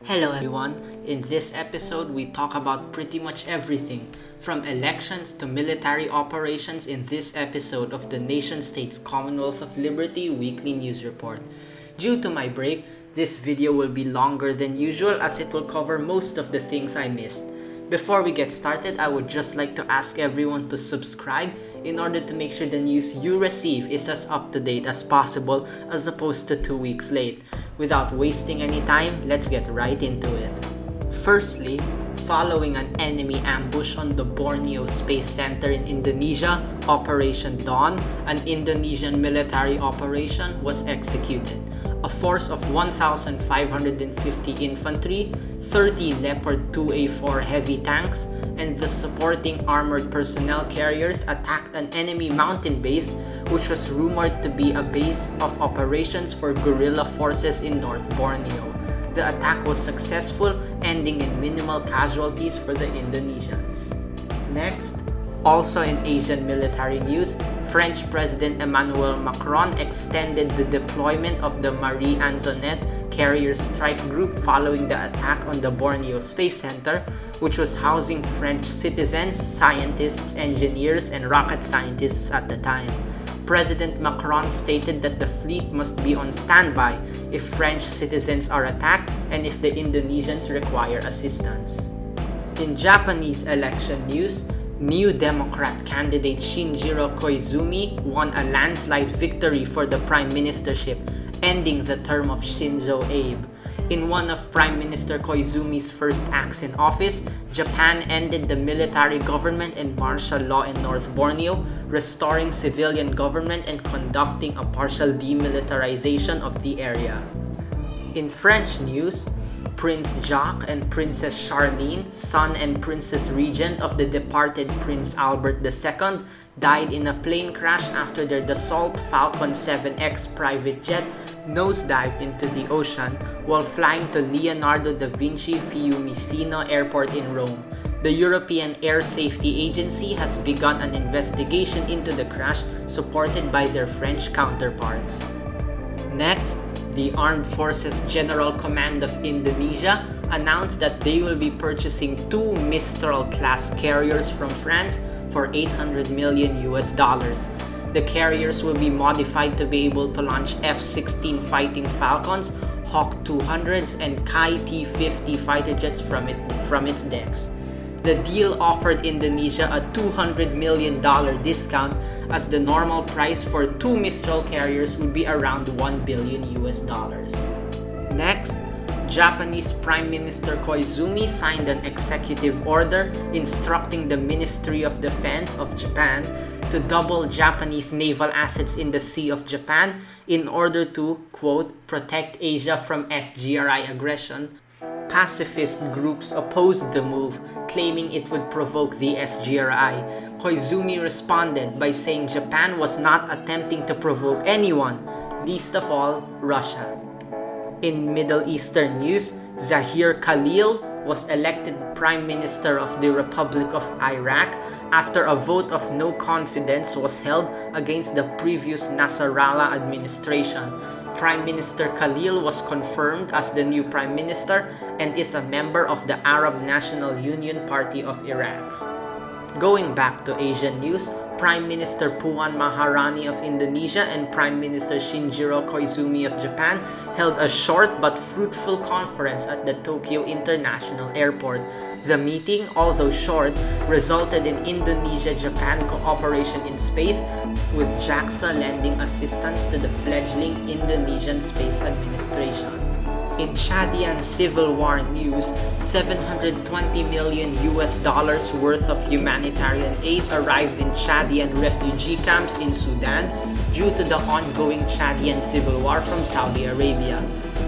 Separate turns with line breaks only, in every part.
Hello everyone, in this episode we talk about pretty much everything, from elections to military operations in this episode of the NationStates Commonwealth of Liberty Weekly News Report. Due to my break, this video will be longer than usual as it will cover most of the things I missed. Before we get started, I would just like to ask everyone to subscribe in order to make sure the news you receive is as up to date as possible as opposed to 2 weeks late. Without wasting any time, let's get right into it. Firstly, following an enemy ambush on the Borneo Space Center in Indonesia, Operation Dawn, an Indonesian military operation, was executed. A force of 1,550 infantry, 30 Leopard 2A4 heavy tanks, and the supporting armored personnel carriers attacked an enemy mountain base which was rumored to be a base of operations for guerrilla forces in North Borneo. The attack was successful, ending in minimal casualties for the Indonesians. Next, also in Asian military news, French President Emmanuel Macron extended the deployment of the Marie Antoinette Carrier Strike Group following the attack on the Borneo Space Center, which was housing French citizens, scientists, engineers, and rocket scientists at the time. President Macron stated that the fleet must be on standby if French citizens are attacked and if the Indonesians require assistance. In Japanese election news, New Democrat candidate Shinjiro Koizumi won a landslide victory for the prime ministership, ending the term of Shinzo Abe. In one of Prime Minister Koizumi's first acts in office, Japan ended the military government and martial law in North Borneo, restoring civilian government and conducting a partial demilitarization of the area. In French news, Prince Jacques and Princess Charlene, son and princess regent of the departed Prince Albert II, died in a plane crash after their Dassault Falcon 7X private jet nosedived into the ocean while flying to Leonardo da Vinci Fiumicino Airport in Rome. The European Air Safety Agency has begun an investigation into the crash, supported by their French counterparts. Next, the Armed Forces General Command of Indonesia announced that they will be purchasing 2 Mistral-class carriers from France for $800 million. The carriers will be modified to be able to launch F-16 Fighting Falcons, Hawk 200s, and Kai T-50 fighter jets from its decks. The deal offered Indonesia a $200 million discount, as the normal price for 2 Mistral carriers would be around $1 billion. Next, Japanese Prime Minister Koizumi signed an executive order instructing the Ministry of Defense of Japan to double Japanese naval assets in the Sea of Japan in order to, quote, protect Asia from SGRI aggression. Pacifist groups opposed the move, claiming it would provoke the SGRI. Koizumi responded by saying Japan was not attempting to provoke anyone, least of all Russia. In Middle Eastern news, Zahir Khalil was elected Prime Minister of the Republic of Iraq after a vote of no confidence was held against the previous Nasrallah administration. Prime Minister Khalil was confirmed as the new Prime Minister and is a member of the Arab National Union Party of Iraq. Going back to Asian news, Prime Minister Puan Maharani of Indonesia and Prime Minister Shinjiro Koizumi of Japan held a short but fruitful conference at the Tokyo International Airport. The meeting, although short, resulted in Indonesia-Japan cooperation in space, with JAXA lending assistance to the fledgling Indonesian Space Administration. In Chadian Civil War news, $720 million worth of humanitarian aid arrived in Chadian refugee camps in Sudan due to the ongoing Chadian Civil War from Saudi Arabia.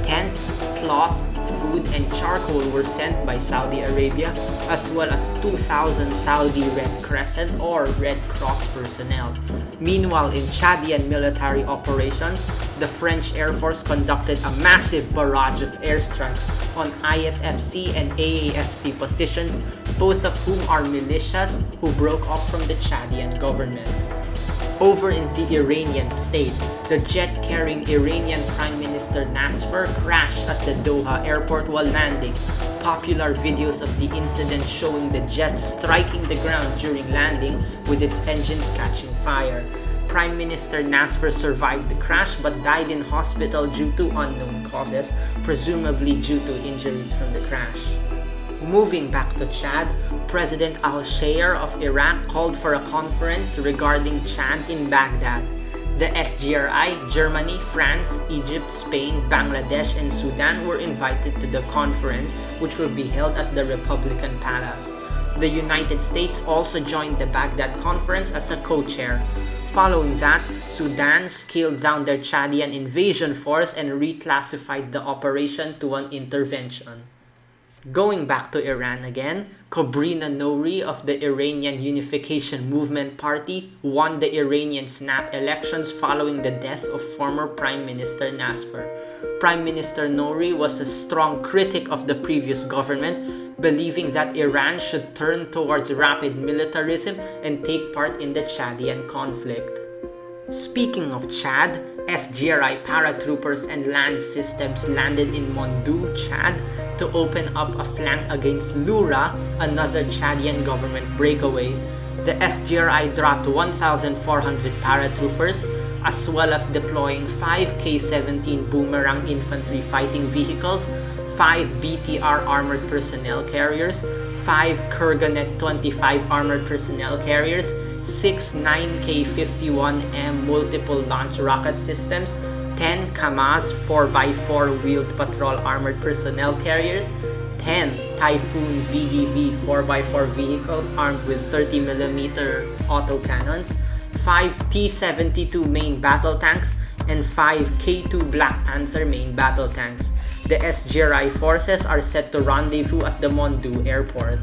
Tents, cloth, food, and charcoal were sent by Saudi Arabia, as well as 2,000 Saudi Red Crescent or Red Cross personnel. Meanwhile, in Chadian military operations, the French Air Force conducted a massive barrage of airstrikes on ISFC and AAFC positions, both of whom are militias who broke off from the Chadian government. Over in the Iranian state, the jet carrying Iranian Prime Minister Cipher crashed at the Doha airport while landing. Popular videos of the incident showing the jet striking the ground during landing with its engines catching fire. Prime Minister Cipher survived the crash but died in hospital due to unknown causes, presumably due to injuries from the crash. Moving back to Chad, President al-Shayr of Iraq called for a conference regarding Chad in Baghdad. The SGRI, Germany, France, Egypt, Spain, Bangladesh, and Sudan were invited to the conference, which will be held at the Republican Palace. The United States also joined the Baghdad conference as a co-chair. Following that, Sudan scaled down their Chadian invasion force and reclassified the operation to an intervention. Going back to Iran again, Kobrina Nouri of the Iranian Unification Movement Party won the Iranian snap elections following the death of former Prime Minister Cipher. Prime Minister Nouri was a strong critic of the previous government, believing that Iran should turn towards rapid militarism and take part in the Chadian conflict. Speaking of Chad, SGRI paratroopers and land systems landed in Mondu, Chad, to open up a flank against Lura, another Chadian government breakaway. The SGRI dropped 1,400 paratroopers, as well as deploying 5 K-17 Boomerang infantry fighting vehicles, 5 BTR armored personnel carriers, 5 Kurganet 25 armored personnel carriers, 6 9K-51M multiple launch rocket systems, 10 Kamaz 4x4 wheeled patrol armored personnel carriers, 10 Typhoon VDV 4x4 vehicles armed with 30mm autocannons, 5 T-72 main battle tanks, and 5 K2 Black Panther main battle tanks. The SGRI forces are set to rendezvous at the Mondu airport.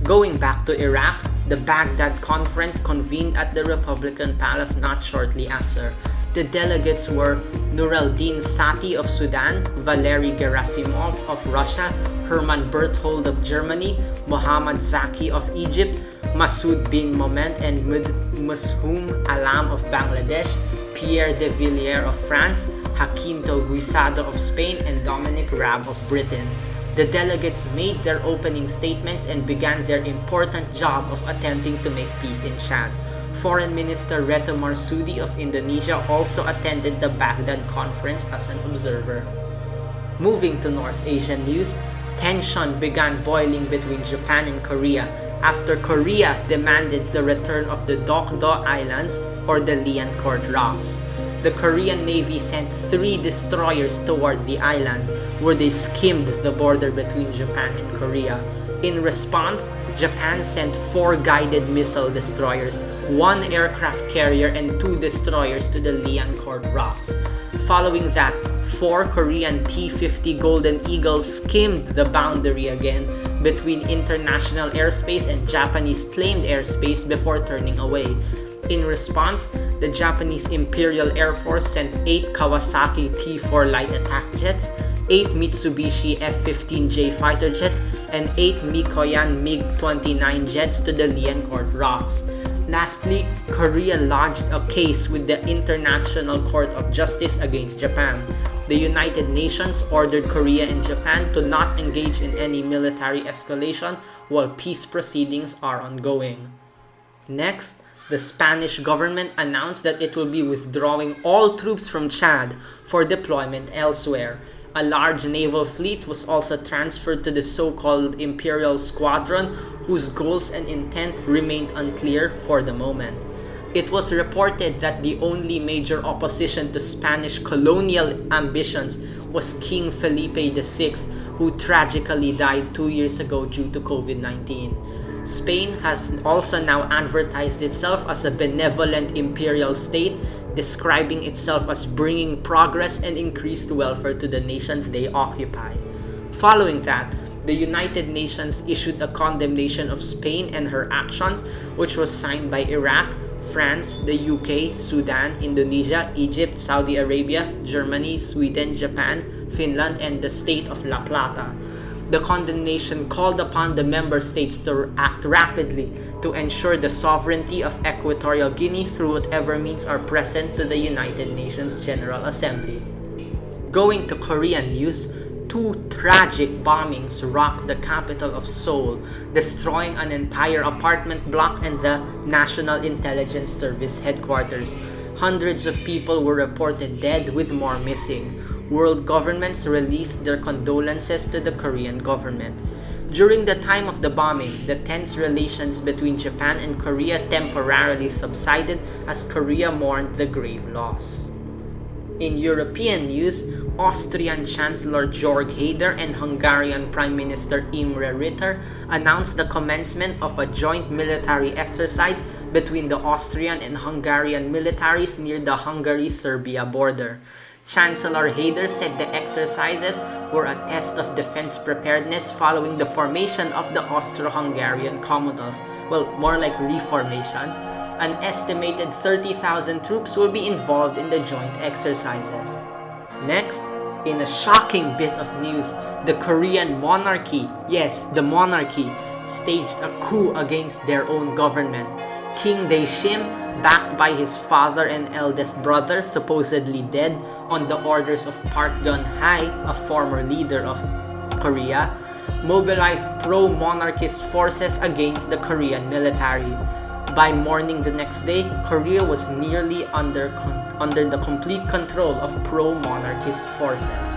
Going back to Iraq, the Baghdad conference convened at the Republican Palace not shortly after. The delegates were Nur al-Din Sati of Sudan, Valery Gerasimov of Russia, Herman Berthold of Germany, Mohammad Zaki of Egypt, Masoud bin Moment and Mushoum Alam of Bangladesh, Pierre de Villiers of France, Jacinto Guisado of Spain, and Dominic Raab of Britain. The delegates made their opening statements and began their important job of attempting to make peace in Chad. Foreign Minister Retno Marsudi of Indonesia also attended the Baghdad conference as an observer. Moving to North Asian news, tension began boiling between Japan and Korea after Korea demanded the return of the Dokdo Islands or the Liancourt Rocks. The Korean Navy sent 3 destroyers toward the island, where they skimmed the border between Japan and Korea. In response, Japan sent 4 guided missile destroyers, 1 aircraft carrier, and 2 destroyers to the Liancourt Rocks. Following that, 4 Korean T-50 Golden Eagles skimmed the boundary again between international airspace and Japanese claimed airspace before turning away. In response, the Japanese Imperial Air Force sent 8 Kawasaki T-4 light attack jets, 8 Mitsubishi F-15J fighter jets, and 8 Mikoyan MiG-29 jets to the Liancourt Rocks. Lastly, Korea lodged a case with the International Court of Justice against Japan. The United Nations ordered Korea and Japan to not engage in any military escalation while peace proceedings are ongoing. Next, the Spanish government announced that it will be withdrawing all troops from Chad for deployment elsewhere. A large naval fleet was also transferred to the so-called Imperial Squadron, whose goals and intent remained unclear for the moment. It was reported that the only major opposition to Spanish colonial ambitions was King Felipe VI, who tragically died 2 years ago due to COVID-19. Spain has also now advertised itself as a benevolent imperial state, describing itself as bringing progress and increased welfare to the nations they occupy. Following that, the United Nations issued a condemnation of Spain and her actions, which was signed by Iraq, France, the UK, Sudan, Indonesia, Egypt, Saudi Arabia, Germany, Sweden, Japan, Finland, and the state of La Plata. The condemnation called upon the member states to act rapidly to ensure the sovereignty of Equatorial Guinea through whatever means are present to the United Nations General Assembly. Going to Korean news, 2 tragic bombings rocked the capital of Seoul, destroying an entire apartment block and the National Intelligence Service headquarters. Hundreds of people were reported dead, with more missing. World governments released their condolences to the Korean government. During the time of the bombing, the tense relations between Japan and Korea temporarily subsided as Korea mourned the grave loss. In European news, Austrian Chancellor Jörg Haider and Hungarian Prime Minister Imre Ritter announced the commencement of a joint military exercise between the Austrian and Hungarian militaries near the Hungary-Serbia border. Chancellor Haider said the exercises were a test of defense preparedness following the formation of the Austro-Hungarian Commonwealth. Well, more like reformation. An estimated 30,000 troops will be involved in the joint exercises. Next, in a shocking bit of news, the Korean monarchy, yes, the monarchy, staged a coup against their own government. King Dae-shim, backed by his father and eldest brother, supposedly dead on the orders of Park Geun-hye, a former leader of Korea, mobilized pro-monarchist forces against the Korean military. By morning the next day, Korea was nearly under the complete control of pro-monarchist forces.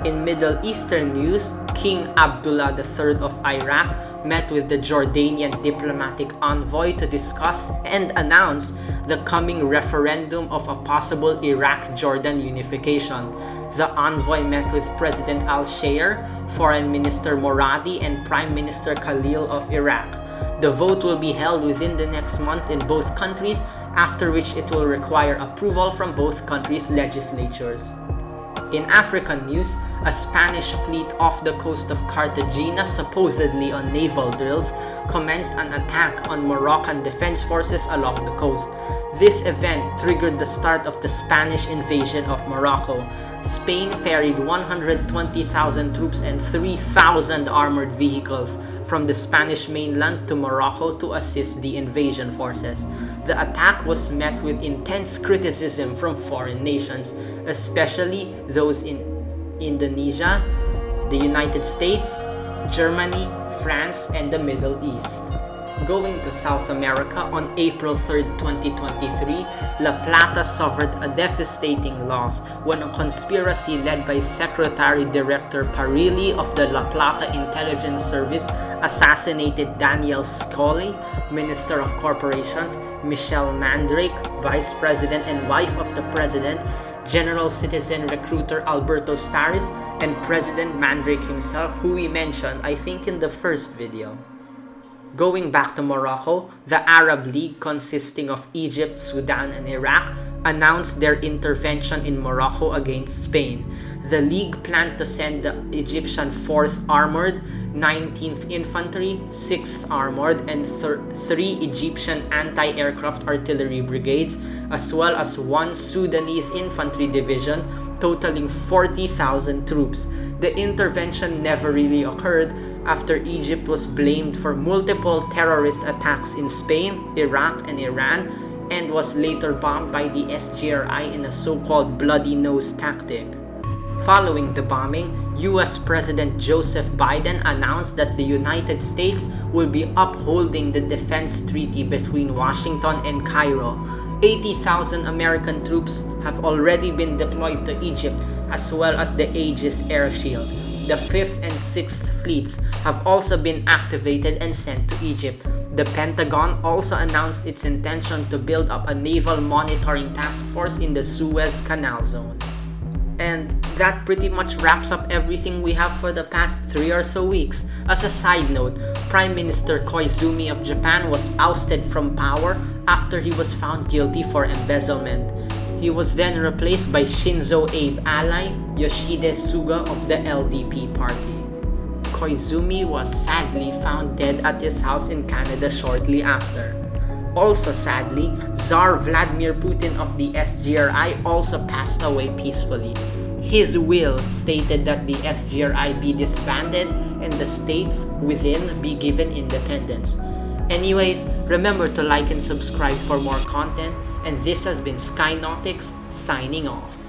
In Middle Eastern news, King Abdullah III of Iraq met with the Jordanian diplomatic envoy to discuss and announce the coming referendum of a possible Iraq-Jordan unification. The envoy met with President al-Shayr, Foreign Minister Moradi, and Prime Minister Khalil of Iraq. The vote will be held within the next month in both countries, after which it will require approval from both countries' legislatures. In African news, a Spanish fleet off the coast of Cartagena, supposedly on naval drills, commenced an attack on Moroccan defense forces along the coast. This event triggered the start of the Spanish invasion of Morocco. Spain ferried 120,000 troops and 3,000 armored vehicles from the Spanish mainland to Morocco to assist the invasion forces. The attack was met with intense criticism from foreign nations, especially those in Indonesia, the United States, Germany, France, and the Middle East. Going to South America, on April 3, 2023, La Plata suffered a devastating loss when a conspiracy led by Secretary Director Parilli of the La Plata Intelligence Service assassinated Daniel Scully, Minister of Corporations, Michelle Mandrake, Vice President and wife of the President, General Citizen Recruiter Alberto Staris, and President Mandrake himself, who we mentioned, I think, in the first video. Going back to Morocco, the Arab League, consisting of Egypt, Sudan, and Iraq, announced their intervention in Morocco against Spain. The League planned to send the Egyptian 4th Armored, 19th Infantry, 6th Armored, and 3 Egyptian anti-aircraft artillery brigades, as well as 1 Sudanese infantry division, totaling 40,000 troops. The intervention never really occurred after Egypt was blamed for multiple terrorist attacks in Spain, Iraq, and Iran, and was later bombed by the SGRI in a so-called bloody nose tactic. Following the bombing, US President Joseph Biden announced that the United States will be upholding the defense treaty between Washington and Cairo. 80,000 American troops have already been deployed to Egypt, as well as the Aegis Air Shield. The 5th and 6th fleets have also been activated and sent to Egypt. The Pentagon also announced its intention to build up a naval monitoring task force in the Suez Canal zone. And that pretty much wraps up everything we have for the past 3 or so weeks. As a side note, Prime Minister Koizumi of Japan was ousted from power after he was found guilty for embezzlement. He was then replaced by Shinzo Abe ally Yoshide Suga of the LDP party. Koizumi was sadly found dead at his house in Canada shortly after. Also sadly, Tsar Vladimir Putin of the SGRI also passed away peacefully. his will stated that the SGRI be disbanded and the states within be given independence. Anyways, remember to like and subscribe for more content, and this has been Skynautics signing off.